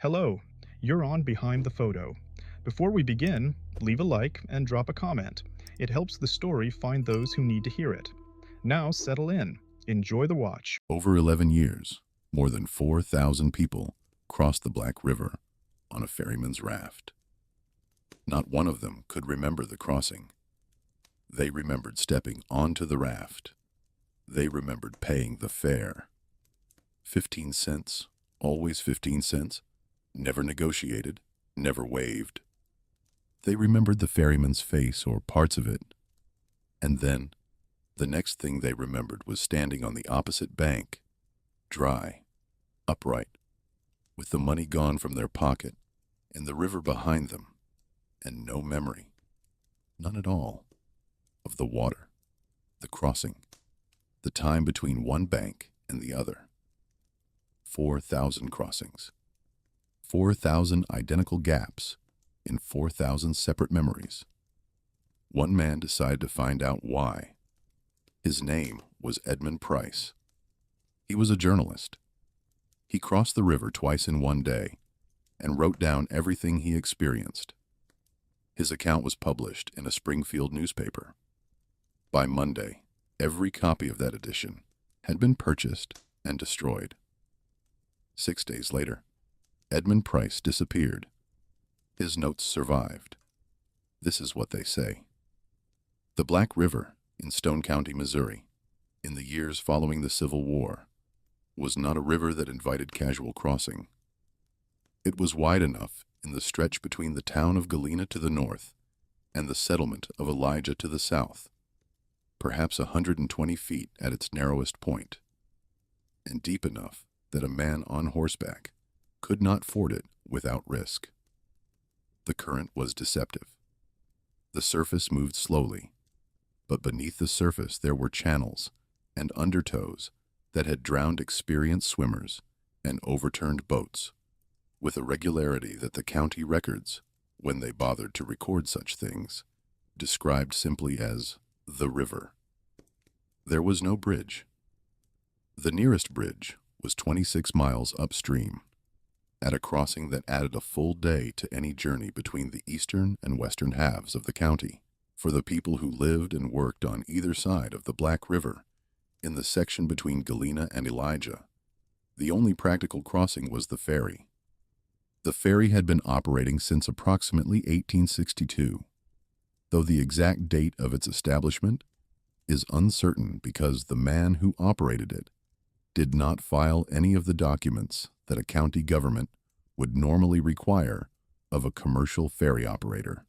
Hello, you're on Behind the Photo. Before we begin, leave a like and drop a comment. It helps the story find those who need to hear it. Now settle in. Enjoy the watch. Over 11 years, more than 4,000 people crossed the Black River on a ferryman's raft. Not one of them could remember the crossing. They remembered stepping onto the raft. They remembered paying the fare. 15 cents, always 15 cents, never negotiated, never waived. They remembered the ferryman's face or parts of it. And then, the next thing they remembered was standing on the opposite bank, dry, upright, with the money gone from their pocket, and the river behind them, and no memory, none at all, of the water, the crossing, the time between one bank and the other. 4,000 crossings, 4,000 identical gaps in 4,000 separate memories. One man decided to find out why. His name was Edmund Price. He was a journalist. He crossed the river twice in one day and wrote down everything he experienced. His account was published in a Springfield newspaper. By Monday, every copy of that edition had been purchased and destroyed. 6 days later, Edmund Price disappeared. His notes survived. This is what they say. The Black River in Stone County, Missouri, in the years following the Civil War, was not a river that invited casual crossing. It was wide enough in the stretch between the town of Galena to the north and the settlement of Elijah to the south, perhaps 120 feet at its narrowest point, and deep enough that a man on horseback could not ford it without risk. The current was deceptive. The surface moved slowly, but beneath the surface there were channels and undertows that had drowned experienced swimmers and overturned boats with a regularity that the county records, when they bothered to record such things, described simply as the river. There was no bridge. The nearest bridge was 26 miles upstream, at a crossing that added a full day to any journey between the eastern and western halves of the county. For the people who lived and worked on either side of the Black River, in the section between Galena and Elijah, the only practical crossing was the ferry. The ferry had been operating since approximately 1862, though the exact date of its establishment is uncertain because the man who operated it did not file any of the documents that a county government would normally require of a commercial ferry operator.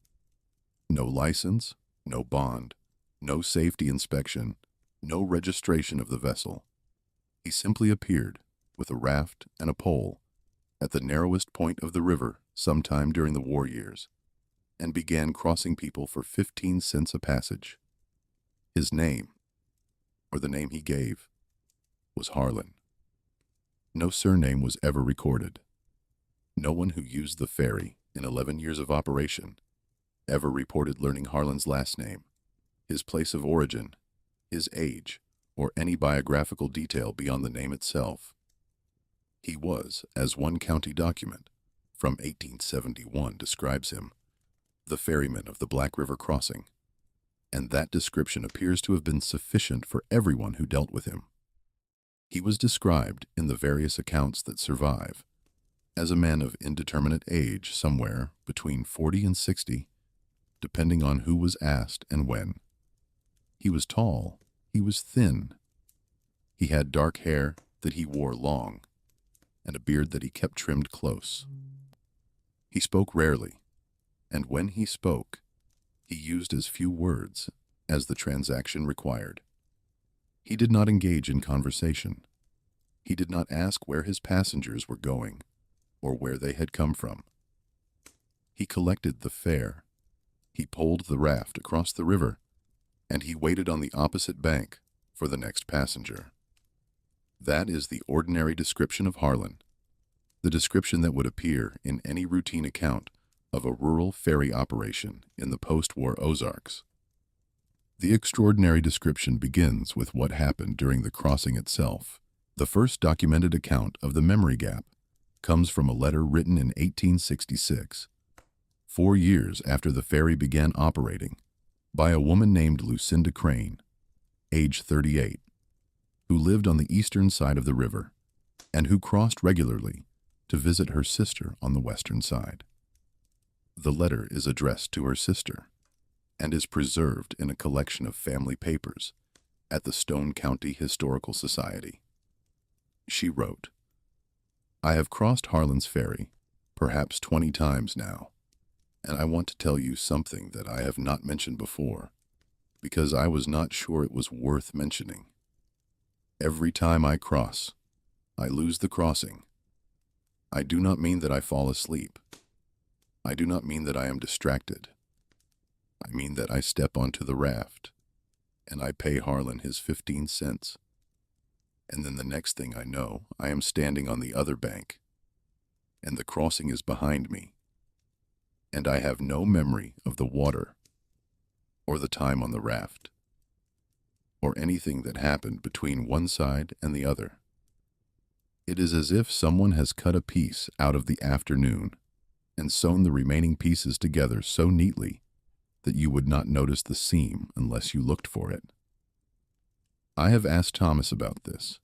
No license, no bond, no safety inspection, no registration of the vessel. He simply appeared with a raft and a pole at the narrowest point of the river sometime during the war years and began crossing people for 15 cents a passage. His name, or the name he gave, was Harlan. No surname was ever recorded. No one who used the ferry in 11 years of operation ever reported learning Harlan's last name, his place of origin, his age, or any biographical detail beyond the name itself. He was, as one county document from 1871 describes him, the ferryman of the Black River crossing, and that description appears to have been sufficient for everyone who dealt with him. He was described in the various accounts that survive as a man of indeterminate age, somewhere between 40 and 60, depending on who was asked and when. He was tall, he was thin. He had dark hair that he wore long, and a beard that he kept trimmed close. He spoke rarely, and when he spoke, he used as few words as the transaction required. He did not engage in conversation. He did not ask where his passengers were going or where they had come from. He collected the fare. He poled the raft across the river, and he waited on the opposite bank for the next passenger. That is the ordinary description of Harlan, the description that would appear in any routine account of a rural ferry operation in the post-war Ozarks. The extraordinary description begins with what happened during the crossing itself. The first documented account of the memory gap comes from a letter written in 1866, 4 years after the ferry began operating, by a woman named Lucinda Crane, age 38, who lived on the eastern side of the river and who crossed regularly to visit her sister on the western side. The letter is addressed to her sister and is preserved in a collection of family papers at the Stone County Historical Society. She wrote, "I have crossed Harlan's Ferry perhaps 20 times now, and I want to tell you something that I have not mentioned before, because I was not sure it was worth mentioning. Every time I cross, I lose the crossing. I do not mean that I fall asleep. I do not mean that I am distracted. I mean that I step onto the raft, and I pay Harlan his 15 cents. And then the next thing I know, I am standing on the other bank, and the crossing is behind me, and I have no memory of the water, or the time on the raft, or anything that happened between one side and the other. It is as if someone has cut a piece out of the afternoon and sewn the remaining pieces together so neatly that you would not notice the seam unless you looked for it. I have asked Thomas about this,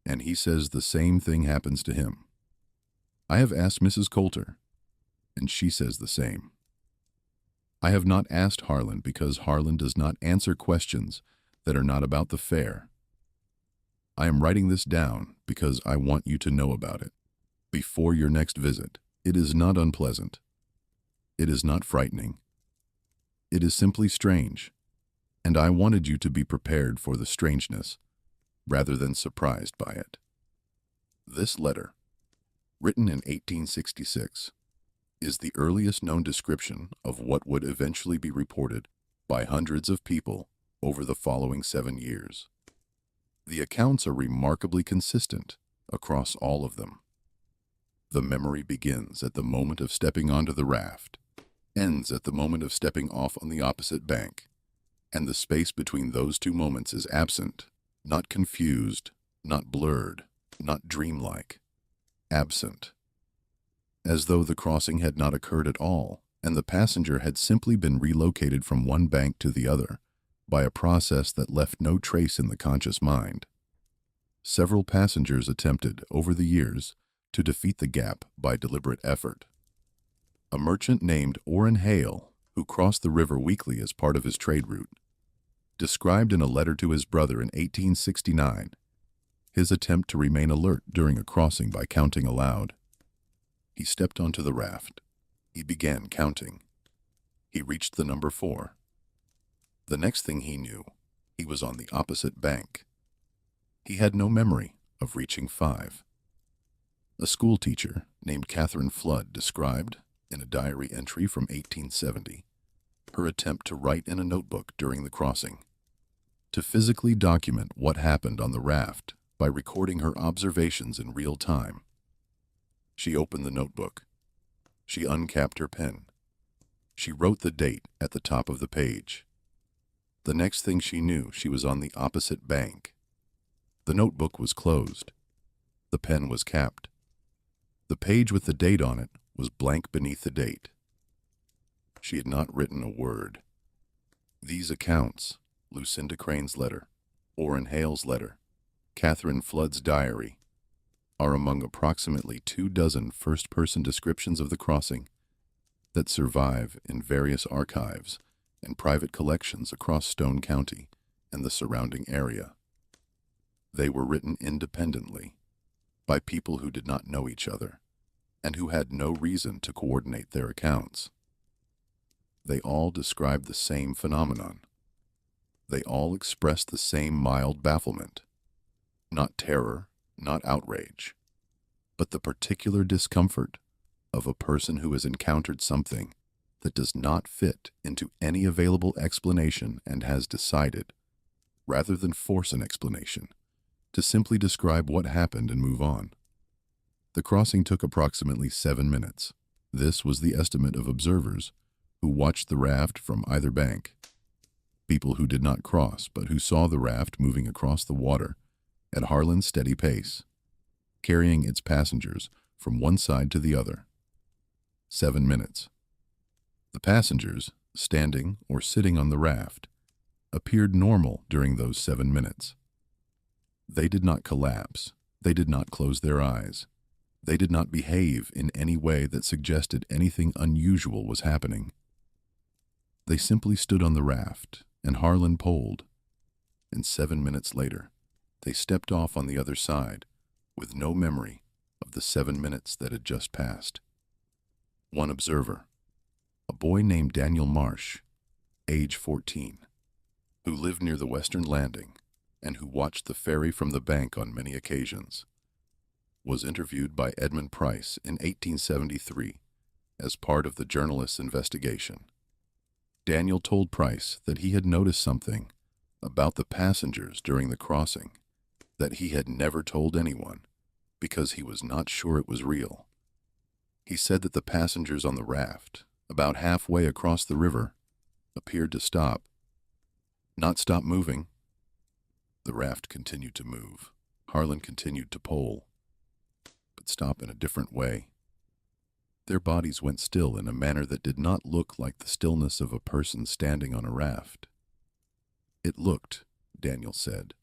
and he says the same thing happens to him. I have asked Mrs. Coulter, and she says the same. I have not asked Harlan because Harlan does not answer questions that are not about the fair. I am writing this down because I want you to know about it. Before your next visit, it is not unpleasant. It is not frightening. It is simply strange, and I wanted you to be prepared for the strangeness rather than surprised by it. This letter, written in 1866, is the earliest known description of what would eventually be reported by hundreds of people over the following 7 years. The accounts are remarkably consistent across all of them. The memory begins at the moment of stepping onto the raft, ends at the moment of stepping off on the opposite bank, and the space between those two moments is absent, not confused, not blurred, not dreamlike, absent. As though the crossing had not occurred at all, and the passenger had simply been relocated from one bank to the other by a process that left no trace in the conscious mind. Several passengers attempted, over the years, to defeat the gap by deliberate effort. A merchant named Orrin Hale, who crossed the river weekly as part of his trade route, described in a letter to his brother in 1869 his attempt to remain alert during a crossing by counting aloud. He stepped onto the raft. He began counting. He reached the number 4. The next thing he knew, he was on the opposite bank. He had no memory of reaching 5. A schoolteacher named Catherine Flood described, in a diary entry from 1870, her attempt to write in a notebook during the crossing, to physically document what happened on the raft by recording her observations in real time. She opened the notebook. She uncapped her pen. She wrote the date at the top of the page. The next thing she knew, she was on the opposite bank. The notebook was closed. The pen was capped. The page with the date on it was blank beneath the date. She had not written a word. These accounts, Lucinda Crane's letter, Orrin Hale's letter, Catherine Flood's diary, are among approximately 24 first-person descriptions of the crossing that survive in various archives and private collections across Stone County and the surrounding area. They were written independently by people who did not know each other and who had no reason to coordinate their accounts. They all describe the same phenomenon. They all express the same mild bafflement, not terror, not outrage, but the particular discomfort of a person who has encountered something that does not fit into any available explanation and has decided, rather than force an explanation, to simply describe what happened and move on. The crossing took approximately 7 minutes. This was the estimate of observers who watched the raft from either bank. People who did not cross, but who saw the raft moving across the water at Harlan's steady pace, carrying its passengers from one side to the other. 7 minutes. The passengers, standing or sitting on the raft, appeared normal during those 7 minutes. They did not collapse. They did not close their eyes. They did not behave in any way that suggested anything unusual was happening. They simply stood on the raft, and Harlan poled. And 7 minutes later, they stepped off on the other side, with no memory of the 7 minutes that had just passed. One observer, a boy named Daniel Marsh, age 14, who lived near the western landing and who watched the ferry from the bank on many occasions, was interviewed by Edmund Price in 1873 as part of the journalist's investigation. Daniel told Price that he had noticed something about the passengers during the crossing that he had never told anyone because he was not sure it was real. He said that the passengers on the raft, about halfway across the river, appeared to stop. Not stop moving. The raft continued to move. Harlan continued to pole, but stop in a different way. Their bodies went still in a manner that did not look like the stillness of a person standing on a raft. It looked, Daniel said,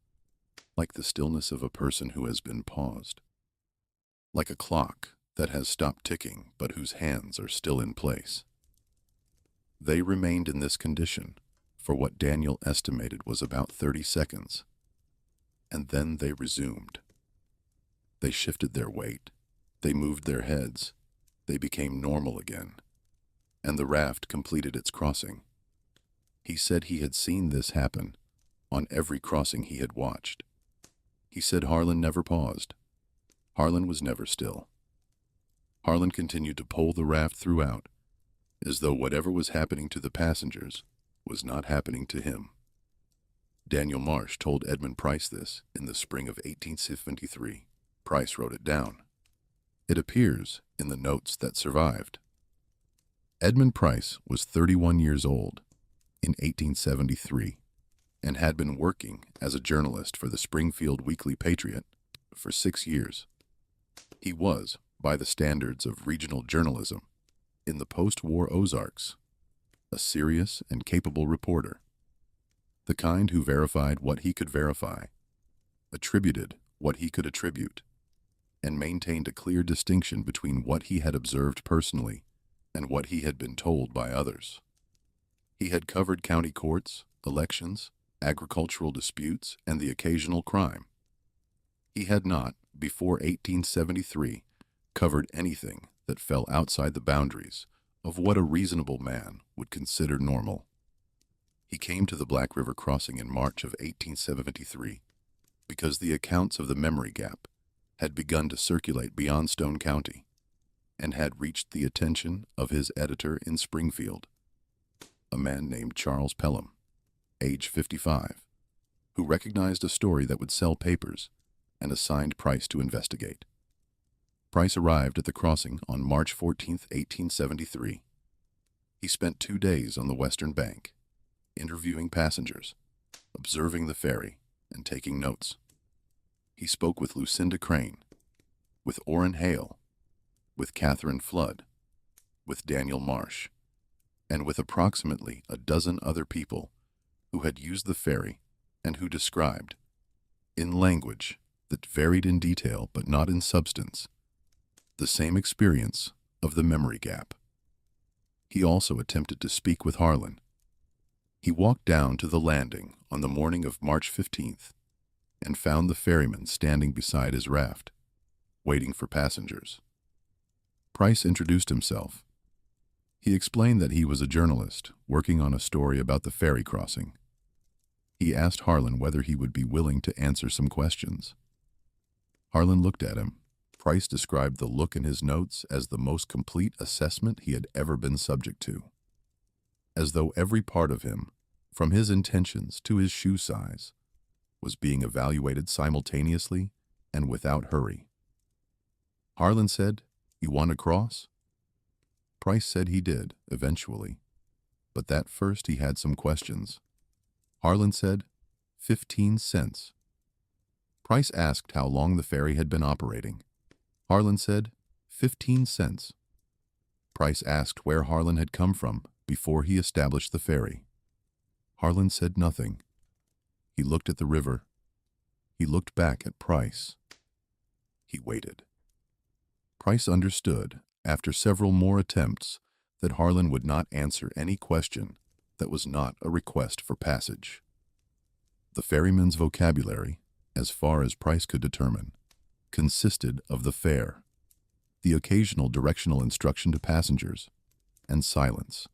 like the stillness of a person who has been paused, like a clock that has stopped ticking but whose hands are still in place. They remained in this condition for what Daniel estimated was about 30 seconds, and then they resumed. They shifted their weight, they moved their heads, they became normal again, and the raft completed its crossing. He said he had seen this happen on every crossing he had watched. He said Harlan never paused. Harlan was never still. Harlan continued to pole the raft throughout, as though whatever was happening to the passengers was not happening to him. Daniel Marsh told Edmund Price this in the spring of 1873. Price wrote it down. It appears in the notes that survived. Edmund Price was 31 years old in 1873 and had been working as a journalist for the Springfield Weekly Patriot for 6 years. He was, by the standards of regional journalism, in the post-war Ozarks, a serious and capable reporter, the kind who verified what he could verify, attributed what he could attribute, and maintained a clear distinction between what he had observed personally and what he had been told by others. He had covered county courts, elections, agricultural disputes, and the occasional crime. He had not, before 1873, covered anything that fell outside the boundaries of what a reasonable man would consider normal. He came to the Black River crossing in March of 1873 because the accounts of the memory gap had begun to circulate beyond Stone County and had reached the attention of his editor in Springfield, a man named Charles Pelham, age 55, who recognized a story that would sell papers and assigned Price to investigate. Price arrived at the crossing on March 14, 1873. He spent 2 days on the western bank, interviewing passengers, observing the ferry, and taking notes. He spoke with Lucinda Crane, with Orrin Hale, with Catherine Flood, with Daniel Marsh, and with approximately a dozen other people who had used the ferry and who described, in language that varied in detail but not in substance, the same experience of the memory gap. He also attempted to speak with Harlan. He walked down to the landing on the morning of March 15th and found the ferryman standing beside his raft, waiting for passengers. Price introduced himself. He explained that he was a journalist working on a story about the ferry crossing. He asked Harlan whether he would be willing to answer some questions. Harlan looked at him. Price described the look in his notes as the most complete assessment he had ever been subject to, as though every part of him, from his intentions to his shoe size, was being evaluated simultaneously and without hurry. Harlan said, "You want to cross?" Price said he did, eventually, but that first he had some questions. Harlan said, 15 cents. Price asked how long the ferry had been operating. Harlan said, 15 cents. Price asked where Harlan had come from before he established the ferry. Harlan said nothing. He looked at the river. He looked back at Price. He waited. Price understood, after several more attempts, that Harlan would not answer any question that was not a request for passage. The ferryman's vocabulary, as far as Price could determine, consisted of the fare, the occasional directional instruction to passengers, and silence.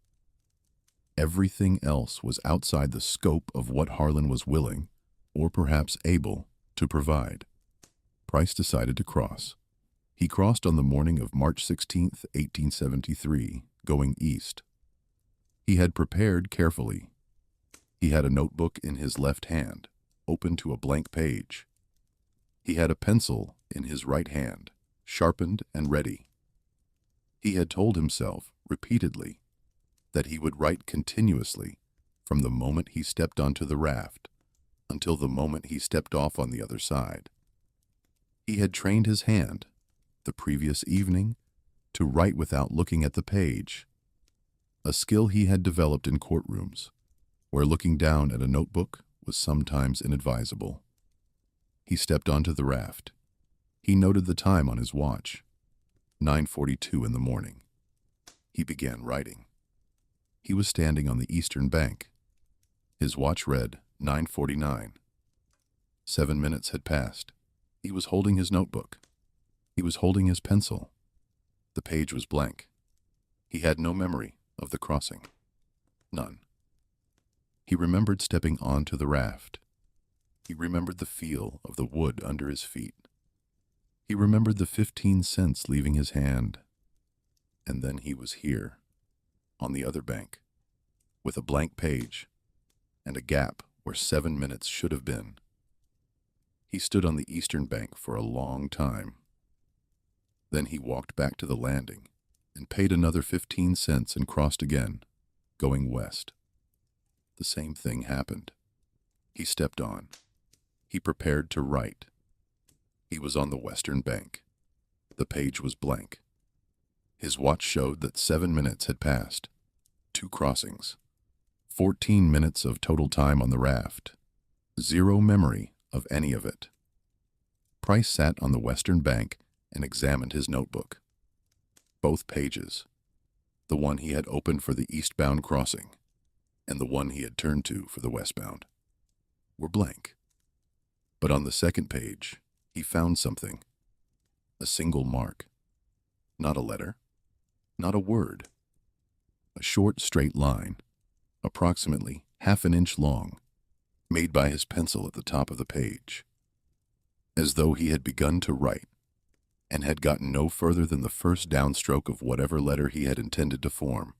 Everything else was outside the scope of what Harlan was willing, or perhaps able, to provide. Price decided to cross. He crossed on the morning of March 16, 1873, going east. He had prepared carefully. He had a notebook in his left hand, open to a blank page. He had a pencil in his right hand, sharpened and ready. He had told himself repeatedly that he would write continuously from the moment he stepped onto the raft until the moment he stepped off on the other side. He had trained his hand the previous evening to write without looking at the page, a skill he had developed in courtrooms, where looking down at a notebook was sometimes inadvisable. He stepped onto the raft. He noted the time on his watch, 9:42 in the morning. He began writing. He was standing on the eastern bank. His watch read 9:49. 7 minutes had passed. He was holding his notebook. He was holding his pencil. The page was blank. He had no memory of the crossing. None. He remembered stepping onto the raft. He remembered the feel of the wood under his feet. He remembered the 15 cents leaving his hand. And then he was here, on the other bank, with a blank page and a gap where 7 minutes should have been. He stood on the eastern bank for a long time. Then he walked back to the landing and paid another 15 cents and crossed again, going west. The same thing happened. He stepped on. He prepared to write. He was on the western bank. The page was blank. His watch showed that 7 minutes had passed. 2 crossings. 14 minutes of total time on the raft. Zero memory of any of it. Price sat on the western bank and examined his notebook. Both pages, the one he had opened for the eastbound crossing and the one he had turned to for the westbound, were blank. But on the second page, he found something. A single mark. Not a letter. Not a word. A short, straight line, approximately half an inch long, made by his pencil at the top of the page, as though he had begun to write and had gotten no further than the first downstroke of whatever letter he had intended to form.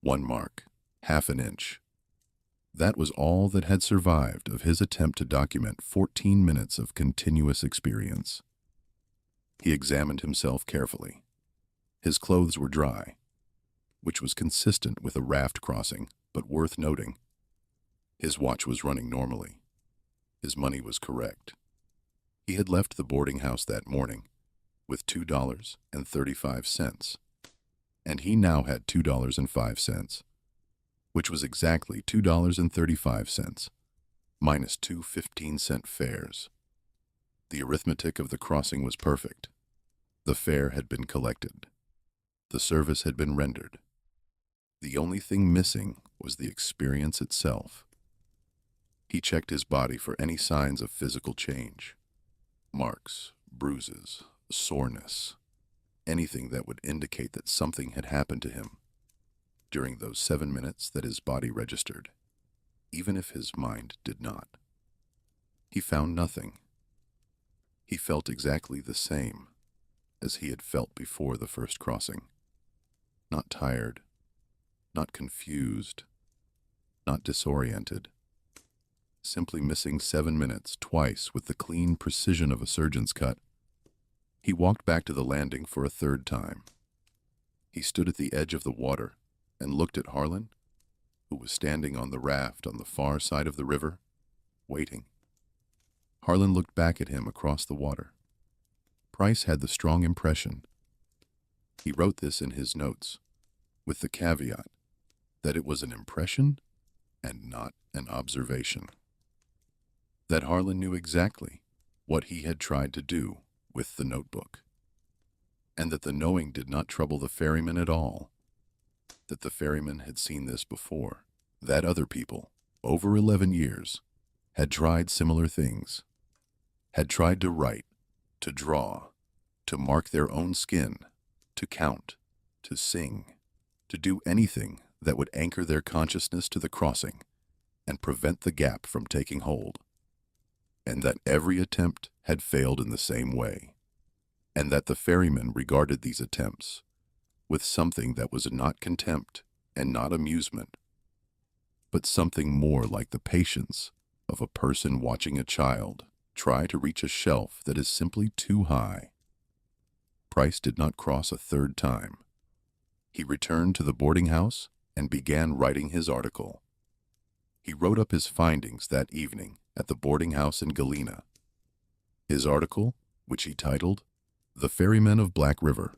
1 mark, half an inch. That was all that had survived of his attempt to document 14 minutes of continuous experience. He examined himself carefully. His clothes were dry, which was consistent with a raft crossing, but worth noting. His watch was running normally. His money was correct. He had left the boarding house that morning with $2.35, and he now had $2.05, which was exactly $2.35, minus 2 15-cent fares. The arithmetic of the crossing was perfect. The fare had been collected. The service had been rendered. The only thing missing was the experience itself. He checked his body for any signs of physical change. Marks, bruises, soreness, anything that would indicate that something had happened to him during those 7 minutes that his body registered, even if his mind did not. He found nothing. He felt exactly the same as he had felt before the first crossing. Not tired, not confused, not disoriented. Simply missing 7 minutes twice with the clean precision of a surgeon's cut. He walked back to the landing for a third time. He stood at the edge of the water and looked at Harlan, who was standing on the raft on the far side of the river, waiting. Harlan looked back at him across the water. Price had the strong impression He wrote this in his notes, with the caveat that it was an impression and not an observation. That Harlan knew exactly what he had tried to do with the notebook, and that the knowing did not trouble the ferryman at all, that the ferryman had seen this before, that other people, over 11 years, had tried similar things, had tried to write, to draw, to mark their own skin, to count, to sing, to do anything that would anchor their consciousness to the crossing and prevent the gap from taking hold, and that every attempt had failed in the same way, and that the ferryman regarded these attempts with something that was not contempt and not amusement, but something more like the patience of a person watching a child try to reach a shelf that is simply too high. Price did not cross a third time. He returned to the boarding house and began writing his article. He wrote up his findings that evening at the boarding house in Galena. His article, which he titled "The Ferrymen of Black River,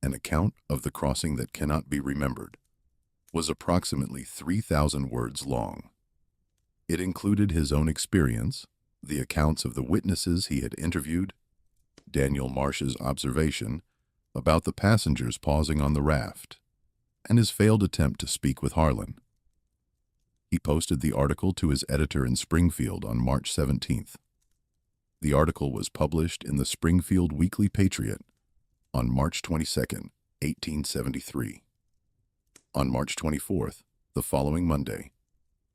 an account of the crossing that cannot be remembered," was approximately 3,000 words long. It included his own experience, the accounts of the witnesses he had interviewed, Daniel Marsh's observation about the passengers pausing on the raft, and his failed attempt to speak with Harlan. He posted the article to his editor in Springfield on March 17th. The article was published in the Springfield Weekly Patriot on March 22, 1873. On March 24th, the following Monday,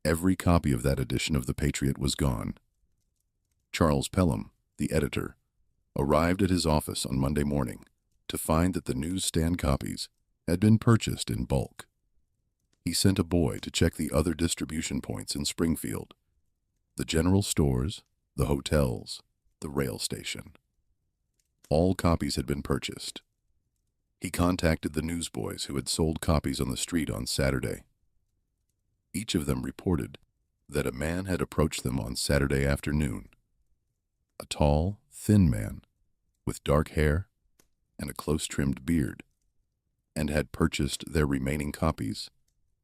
every copy of that edition of the Patriot was gone. Charles Pelham, the editor, arrived at his office on Monday morning to find that the newsstand copies had been purchased in bulk. He sent a boy to check the other distribution points in Springfield, the general stores, the hotels, the rail station. All copies had been purchased. He contacted the newsboys who had sold copies on the street on Saturday. Each of them reported that a man had approached them on Saturday afternoon, a tall, thin man with dark hair and a close-trimmed beard, and had purchased their remaining copies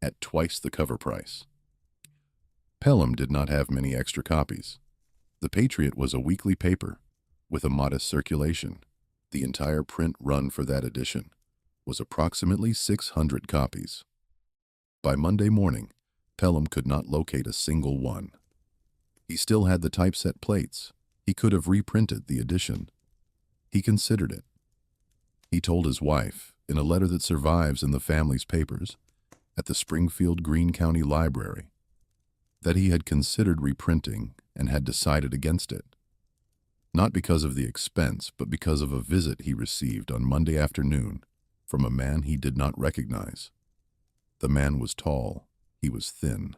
at twice the cover price. Pelham did not have many extra copies. The Patriot was a weekly paper with a modest circulation. The entire print run for that edition was approximately 600 copies. By Monday morning, Pelham could not locate a single one. He still had the typeset plates. He could have reprinted the edition. He considered it. He told his wife, in a letter that survives in the family's papers at the Springfield Greene County Library, that he had considered reprinting and had decided against it. Not because of the expense, but because of a visit he received on Monday afternoon from a man he did not recognize. The man was tall. He was thin.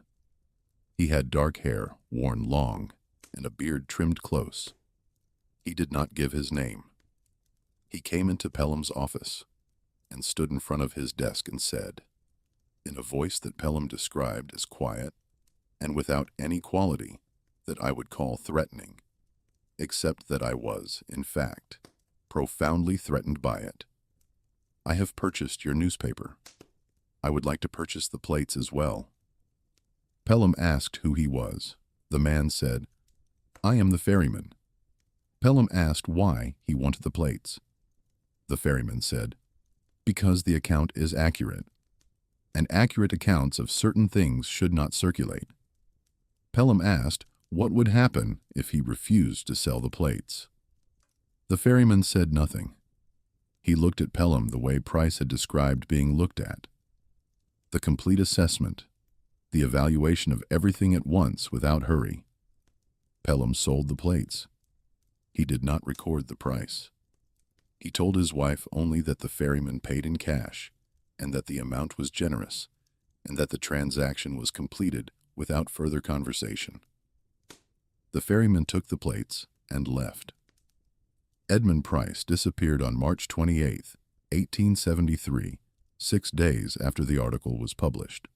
He had dark hair, worn long, and a beard trimmed close. He did not give his name. He came into Pelham's office and stood in front of his desk and said, in a voice that Pelham described as quiet and without any quality that I would call threatening, except that I was, in fact, profoundly threatened by it, "I have purchased your newspaper. I would like to purchase the plates as well." Pelham asked who he was. The man said, "I am the ferryman." Pelham asked why he wanted the plates. The ferryman said, "Because the account is accurate, and accurate accounts of certain things should not circulate." Pelham asked what would happen if he refused to sell the plates. The ferryman said nothing. He looked at Pelham the way Price had described being looked at. The complete assessment, the evaluation of everything at once without hurry. Pelham sold the plates. He did not record the price. He told his wife only that the ferryman paid in cash, and that the amount was generous, and that the transaction was completed without further conversation. The ferryman took the plates and left. Edmund Price disappeared on March 28, 1873, 6 days after the article was published.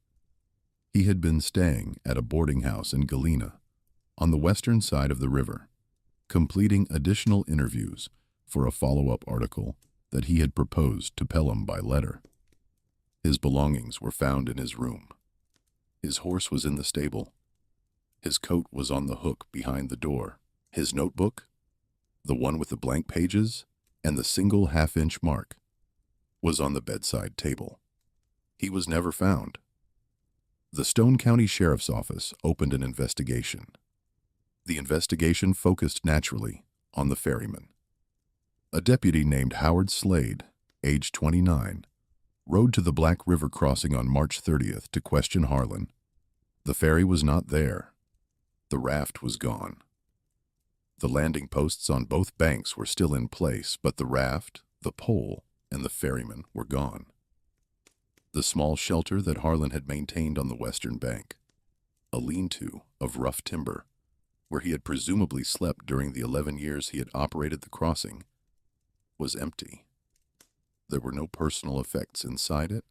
He had been staying at a boarding house in Galena, on the western side of the river, completing additional interviews for a follow-up article that he had proposed to Pelham by letter. His belongings were found in his room. His horse was in the stable. His coat was on the hook behind the door. His notebook, the one with the blank pages and the single half-inch mark, was on the bedside table. He was never found. The Stone County Sheriff's Office opened an investigation. The investigation focused naturally on the ferryman. A deputy named Howard Slade, age 29, rode to the Black River crossing on March 30th to question Harlan. The ferry was not there. The raft was gone. The landing posts on both banks were still in place, but the raft, the pole, and the ferryman were gone. The small shelter that Harlan had maintained on the western bank, a lean-to of rough timber, where he had presumably slept during the 11 years he had operated the crossing, was empty. There were no personal effects inside it.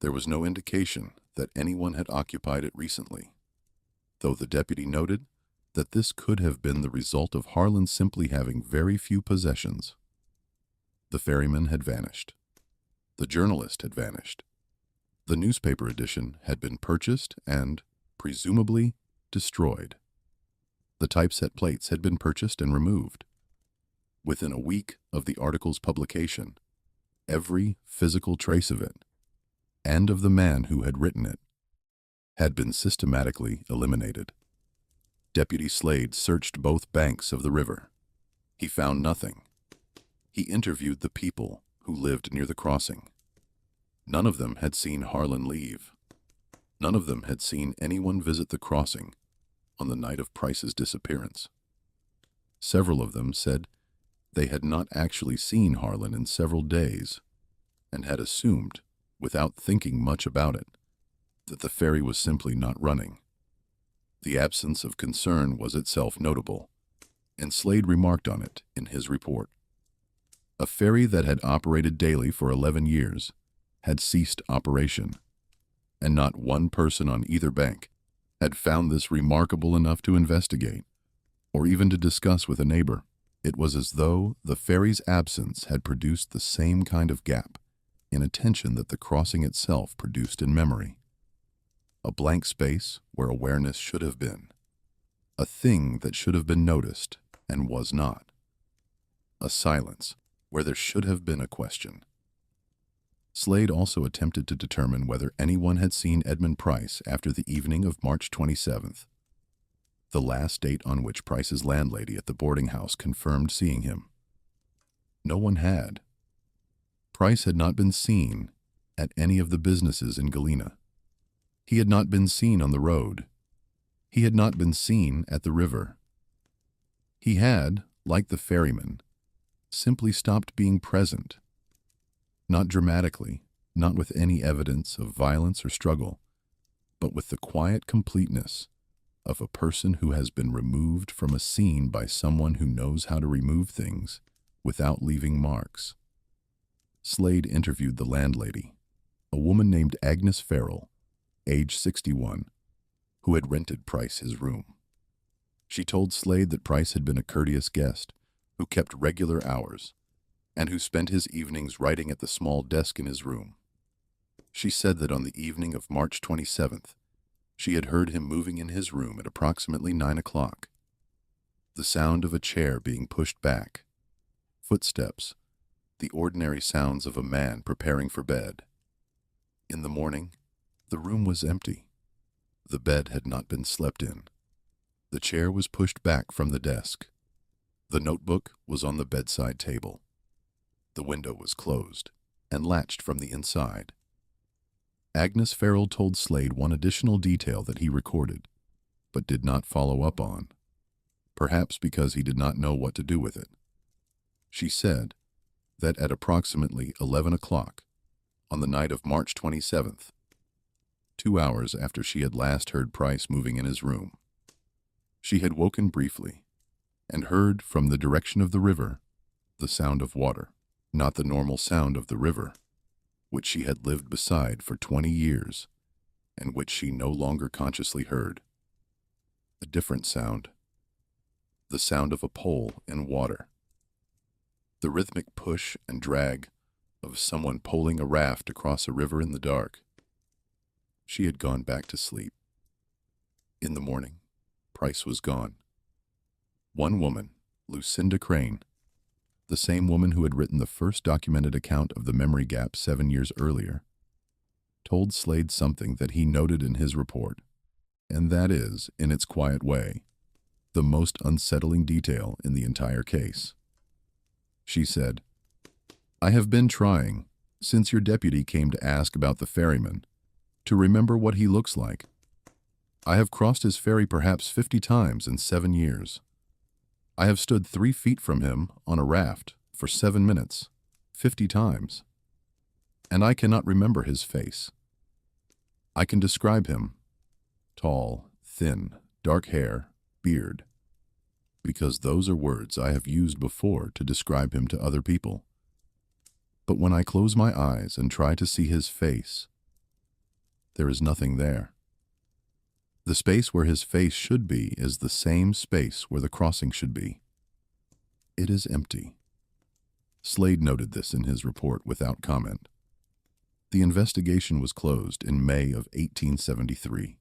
There was no indication that anyone had occupied it recently, though the deputy noted that this could have been the result of Harlan simply having very few possessions. The ferryman had vanished. The journalist had vanished. The newspaper edition had been purchased and, presumably, destroyed. The typeset plates had been purchased and removed. Within a week of the article's publication, every physical trace of it, and of the man who had written it, had been systematically eliminated. Deputy Slade searched both banks of the river. He found nothing. He interviewed the people who lived near the crossing. None of them had seen Harlan leave. None of them had seen anyone visit the crossing on the night of Price's disappearance. Several of them said they had not actually seen Harlan in several days and had assumed, without thinking much about it, that the ferry was simply not running. The absence of concern was itself notable, and Slade remarked on it in his report. A ferry that had operated daily for 11 years had ceased operation, and not one person on either bank had found this remarkable enough to investigate, or even to discuss with a neighbor. It was as though the ferry's absence had produced the same kind of gap in attention that the crossing itself produced in memory. A blank space where awareness should have been. A thing that should have been noticed and was not. A silence where there should have been a question. Slade also attempted to determine whether anyone had seen Edmund Price after the evening of March 27th, the last date on which Price's landlady at the boarding house confirmed seeing him. No one had. Price had not been seen at any of the businesses in Galena. He had not been seen on the road. He had not been seen at the river. He had, like the ferryman, simply stopped being present. Not dramatically, not with any evidence of violence or struggle, but with the quiet completeness of a person who has been removed from a scene by someone who knows how to remove things without leaving marks. Slade interviewed the landlady, a woman named Agnes Ford, age 61, who had rented Price his room. She told Slade that Price had been a courteous guest who kept regular hours and who spent his evenings writing at the small desk in his room. She said that on the evening of March 27th, she had heard him moving in his room at approximately 9 o'clock. The sound of a chair being pushed back, footsteps, the ordinary sounds of a man preparing for bed. In the morning, the room was empty. The bed had not been slept in. The chair was pushed back from the desk. The notebook was on the bedside table. The window was closed and latched from the inside. Agnes Ford told Slade one additional detail that he recorded, but did not follow up on, perhaps because he did not know what to do with it. She said that at approximately 11 o'clock, on the night of March 27th, 2 hours after she had last heard Price moving in his room, she had woken briefly and heard from the direction of the river the sound of water, not the normal sound of the river, which she had lived beside for 20 years and which she no longer consciously heard. A different sound, the sound of a pole in water. the rhythmic push and drag of someone poling a raft across a river in the dark. She had gone back to sleep. In the morning, Price was gone. One woman, Lucinda Crane, the same woman who had written the first documented account of the memory gap 7 years earlier, told Slade something that he noted in his report, and that is, in its quiet way, the most unsettling detail in the entire case. She said, "I have been trying, since your deputy came to ask about the ferryman, to remember what he looks like. I have crossed his ferry perhaps 50 times in 7 years. I have stood 3 feet from him on a raft for 7 minutes, 50 times. And I cannot remember his face. I can describe him: tall, thin, dark hair, beard, because those are words I have used before to describe him to other people. But when I close my eyes and try to see his face, there is nothing there. The space where his face should be is the same space where the crossing should be. It is empty." Slade noted this in his report without comment. The investigation was closed in May of 1873.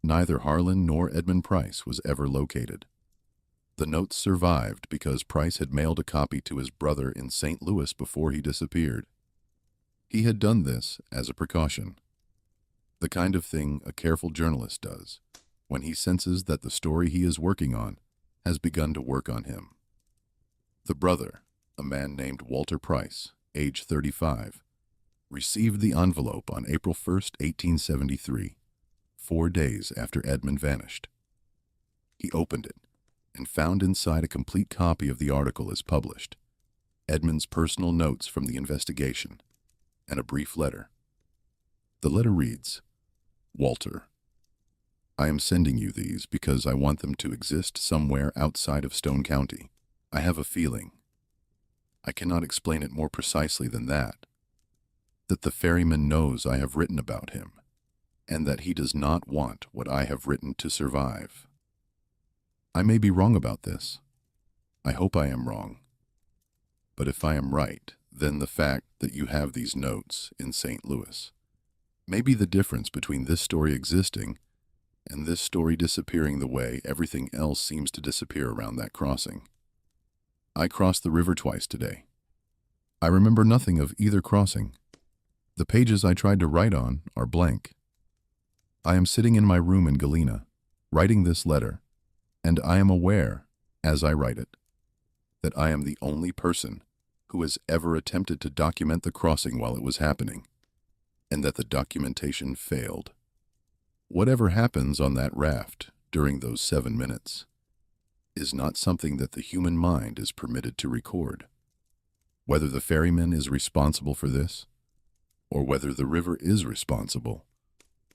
Neither Harlan nor Edmund Price was ever located. The notes survived because Price had mailed a copy to his brother in St. Louis before he disappeared. He had done this as a precaution, the kind of thing a careful journalist does when he senses that the story he is working on has begun to work on him. The brother, a man named Walter Price, age 35, received the envelope on April 1st, 1873, 4 days after Edmund vanished. He opened it and found inside a complete copy of the article as published, Edmund's personal notes from the investigation, and a brief letter. The letter reads, "Walter, I am sending you these because I want them to exist somewhere outside of Stone County. I have a feeling, I cannot explain it more precisely than that the ferryman knows I have written about him, and that he does not want what I have written to survive. I may be wrong about this. I hope I am wrong. But if I am right, then the fact that you have these notes in St. Louis may be the difference between this story existing and this story disappearing the way everything else seems to disappear around that crossing. I crossed the river twice today. I remember nothing of either crossing. The pages I tried to write on are blank. I am sitting in my room in Galena, writing this letter, and I am aware, as I write it, that I am the only person who has ever attempted to document the crossing while it was happening, and that the documentation failed. Whatever happens on that raft during those 7 minutes is not something that the human mind is permitted to record. Whether the ferryman is responsible for this, or whether the river is responsible,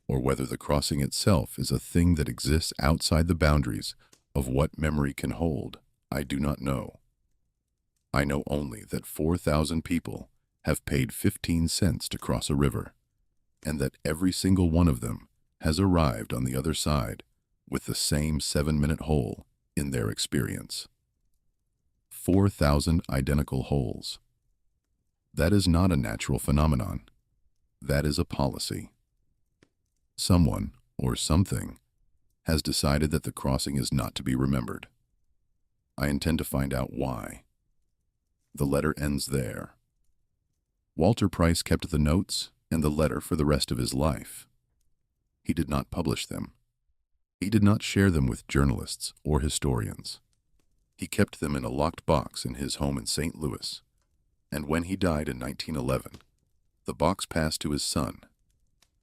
or whether the crossing itself is a thing that exists outside the boundaries of what memory can hold, I do not know. I know only that 4,000 people have paid 15 cents to cross a river, and that every single one of them has arrived on the other side with the same 7-minute hole in their experience. 4,000 identical holes. That is not a natural phenomenon. That is a policy. Someone, or something, has decided that the crossing is not to be remembered. I intend to find out why. The letter ends there. Walter Price kept the notes and the letter for the rest of his life. He did not publish them. He did not share them with journalists or historians. He kept them in a locked box in his home in St. Louis, and when he died in 1911, the box passed to his son,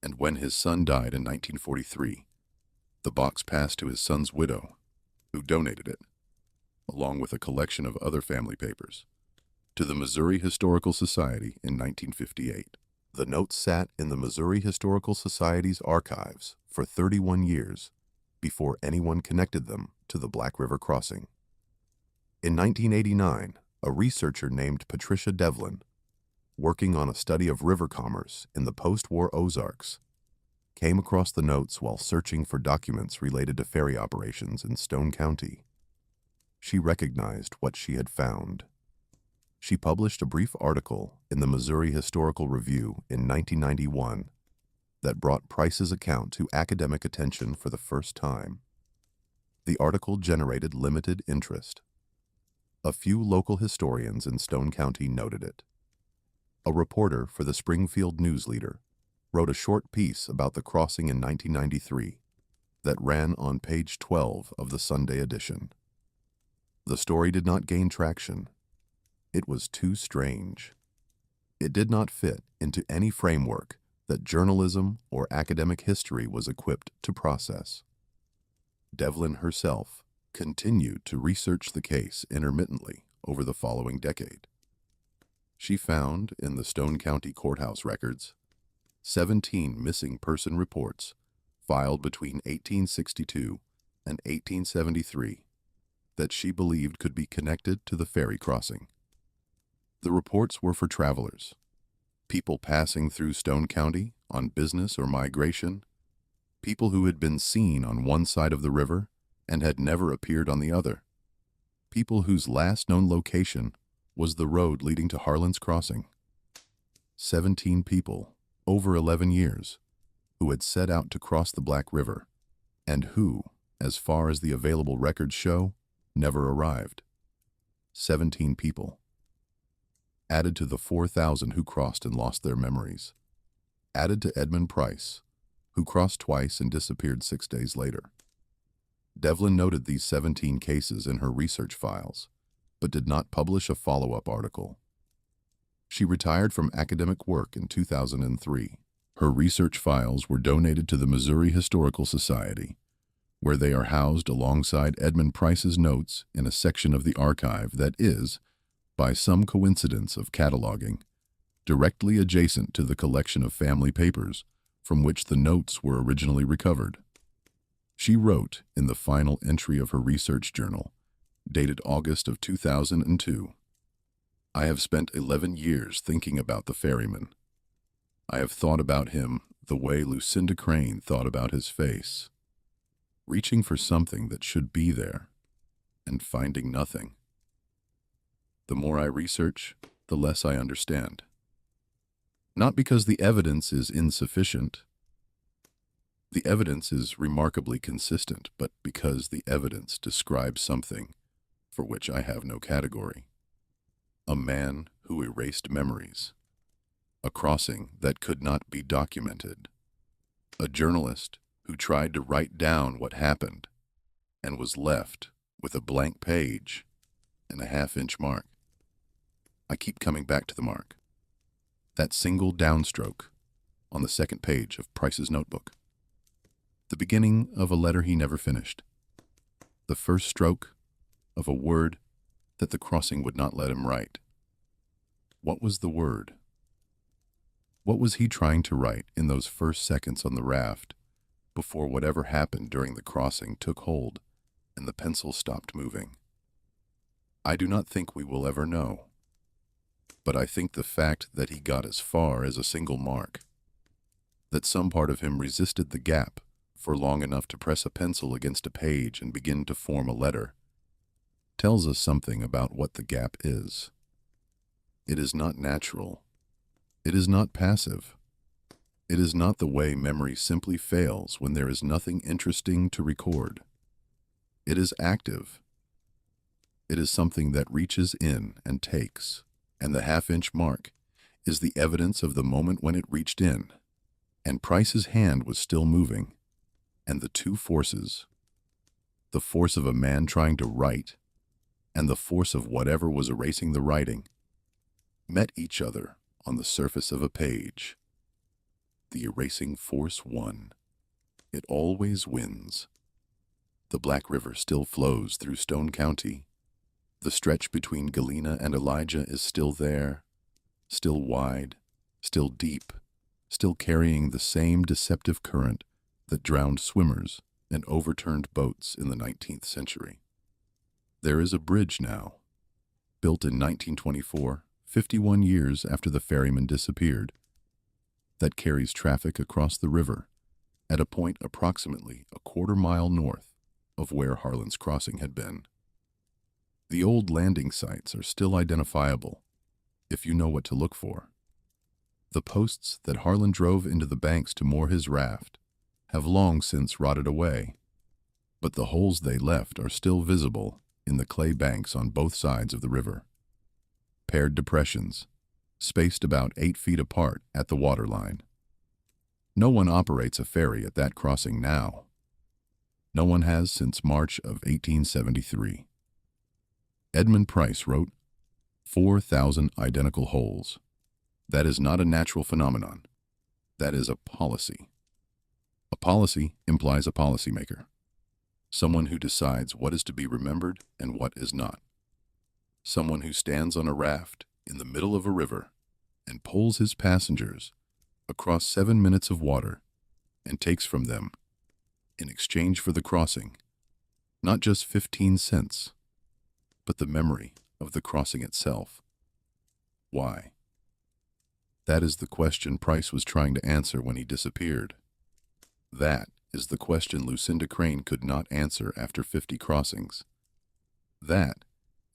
and when his son died in 1943, the box passed to his son's widow, who donated it, along with a collection of other family papers, to the Missouri Historical Society in 1958. The notes sat in the Missouri Historical Society's archives for 31 years before anyone connected them to the Black River crossing. In 1989, a researcher named Patricia Devlin, working on a study of river commerce in the post-war Ozarks, came across the notes while searching for documents related to ferry operations in Stone County. She recognized what she had found. She published a brief article in the Missouri Historical Review in 1991 that brought Price's account to academic attention for the first time. The article generated limited interest. A few local historians in Stone County noted it. A reporter for the Springfield News Leader wrote a short piece about the crossing in 1993 that ran on page 12 of the Sunday edition. The story did not gain traction. It was too strange. It did not fit into any framework that journalism or academic history was equipped to process. Devlin herself continued to research the case intermittently over the following decade. She found in the Stone County Courthouse records 17 missing person reports filed between 1862 and 1873 that she believed could be connected to the ferry crossing. The reports were for travelers, people passing through Stone County on business or migration, people who had been seen on one side of the river and had never appeared on the other, people whose last known location was the road leading to Harlan's Crossing. 17 people, over 11 years, who had set out to cross the Black River, and who, as far as the available records show, never arrived. 17 people. Added to the 4,000 who crossed and lost their memories. Added to Edmund Price, who crossed twice and disappeared 6 days later. Devlin noted these 17 cases in her research files, but did not publish a follow-up article. She retired from academic work in 2003. Her research files were donated to the Missouri Historical Society, where they are housed alongside Edmund Price's notes in a section of the archive that is, by some coincidence of cataloging, directly adjacent to the collection of family papers from which the notes were originally recovered. She wrote in the final entry of her research journal, dated August of 2002, "I have spent 11 years thinking about the ferryman. I have thought about him the way Lucinda Crane thought about his face, reaching for something that should be there and finding nothing. The more I research, the less I understand. Not because the evidence is insufficient. The evidence is remarkably consistent, but because the evidence describes something for which I have no category. A man who erased memories. A crossing that could not be documented. A journalist who tried to write down what happened and was left with a blank page and a half-inch mark. I keep coming back to the mark. That single downstroke on the second page of Price's notebook. The beginning of a letter he never finished. The first stroke of a word that the crossing would not let him write. What was the word? What was he trying to write in those first seconds on the raft before whatever happened during the crossing took hold and the pencil stopped moving? I do not think we will ever know. But I think the fact that he got as far as a single mark, that some part of him resisted the gap for long enough to press a pencil against a page and begin to form a letter, tells us something about what the gap is. It is not natural. It is not passive. It is not the way memory simply fails when there is nothing interesting to record. It is active. It is something that reaches in and takes, and the half-inch mark is the evidence of the moment when it reached in, and Price's hand was still moving, and the two forces, the force of a man trying to write and the force of whatever was erasing the writing, met each other on the surface of a page. The erasing force won. It always wins. The Black River still flows through Stone County. The stretch between Galena and Elijah is still there, still wide, still deep, still carrying the same deceptive current that drowned swimmers and overturned boats in the 19th century. There is a bridge now, built in 1924, 51 years after the ferryman disappeared, that carries traffic across the river at a point approximately a quarter-mile north of where Harlan's Crossing had been. The old landing sites are still identifiable if you know what to look for. The posts that Harlan drove into the banks to moor his raft have long since rotted away, but the holes they left are still visible in the clay banks on both sides of the river. Paired depressions, spaced about 8 feet apart at the waterline. No one operates a ferry at that crossing now. No one has since March of 1873. Edmund Price wrote, 4,000 identical holes. That is not a natural phenomenon. That is a policy. A policy implies a policymaker, someone who decides what is to be remembered and what is not. Someone who stands on a raft in the middle of a river and pulls his passengers across 7 minutes of water and takes from them, in exchange for the crossing, not just 15 cents, but the memory of the crossing itself. Why? That is the question Price was trying to answer when he disappeared. That is the question Lucinda Crane could not answer after 50 crossings. That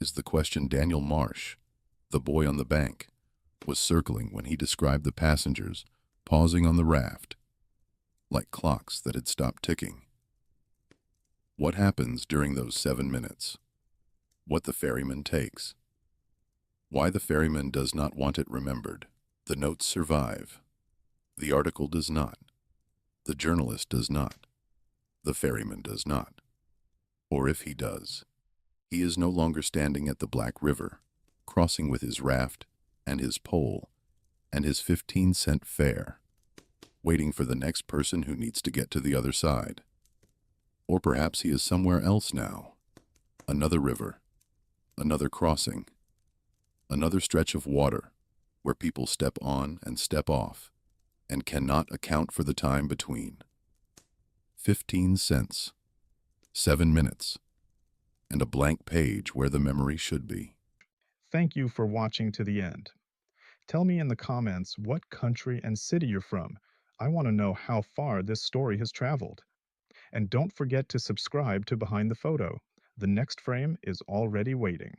is the question Daniel Marsh, the boy on the bank, was circling when he described the passengers pausing on the raft, like clocks that had stopped ticking. What happens during those 7 minutes? What the ferryman takes? Why the ferryman does not want it remembered? The notes survive. The article does not. The journalist does not. The ferryman does not. Or if he does, he is no longer standing at the Black River, crossing with his raft and his pole and his 15-cent fare, waiting for the next person who needs to get to the other side. Or perhaps he is somewhere else now. Another river, another crossing, another stretch of water where people step on and step off and cannot account for the time between. 15 cents, 7 minutes, and a blank page where the memory should be. Thank you for watching to the end. Tell me in the comments what country and city you're from. I want to know how far this story has traveled. And don't forget to subscribe to Behind the Photo. The next frame is already waiting.